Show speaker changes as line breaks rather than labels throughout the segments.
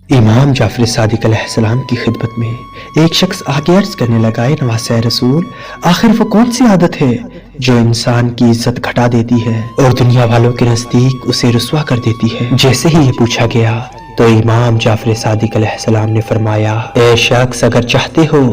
امام جعفر صادق علیہ السلام کی خدمت میں ایک شخص آگے عرض کرنے لگا، اے نواسہ رسول، آخر وہ کون سی عادت ہے جو انسان کی عزت گھٹا دیتی ہے اور دنیا والوں کے نزدیک اسے رسوا کر دیتی ہے؟ جیسے ہی یہ پوچھا گیا تو امام جعفر صادق علیہ السلام نے فرمایا، اے شخص، اگر چاہتے ہو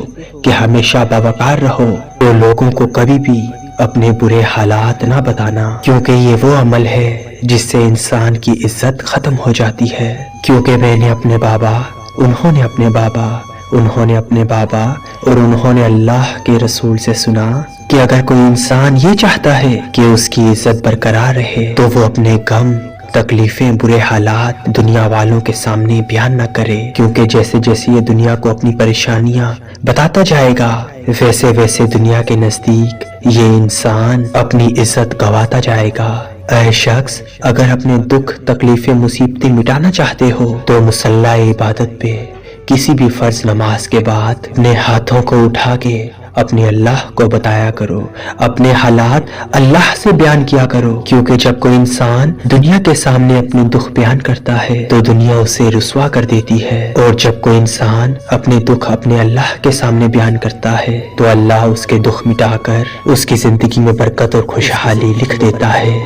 کہ ہمیشہ باوقار رہو تو لوگوں کو کبھی بھی اپنے برے حالات نہ بتانا، کیونکہ یہ وہ عمل ہے جس سے انسان کی عزت ختم ہو جاتی ہے۔ کیونکہ میں نے اپنے بابا، انہوں نے اپنے بابا، انہوں نے اپنے بابا اور انہوں نے اللہ کے رسول سے سنا کہ اگر کوئی انسان یہ چاہتا ہے کہ اس کی عزت برقرار رہے تو وہ اپنے غم، تکلیفیں، برے حالات دنیا والوں کے سامنے بیان نہ کرے، کیونکہ جیسے جیسے یہ دنیا کو اپنی پریشانیاں بتاتا جائے گا ویسے ویسے دنیا کے نزدیک یہ انسان اپنی عزت گواتا جائے گا۔ اے شخص، اگر اپنے دکھ، تکلیفیں، مصیبتیں مٹانا چاہتے ہو تو مصلی عبادت پہ کسی بھی فرض نماز کے بعد اپنے ہاتھوں کو اٹھا کے اپنے اللہ کو بتایا کرو، اپنے حالات اللہ سے بیان کیا کرو، کیونکہ جب کوئی انسان دنیا کے سامنے اپنے دکھ بیان کرتا ہے تو دنیا اسے رسوا کر دیتی ہے، اور جب کوئی انسان اپنے دکھ اپنے اللہ کے سامنے بیان کرتا ہے تو اللہ اس کے دکھ مٹا کر اس کی زندگی میں برکت اور خوشحالی لکھ دیتا ہے۔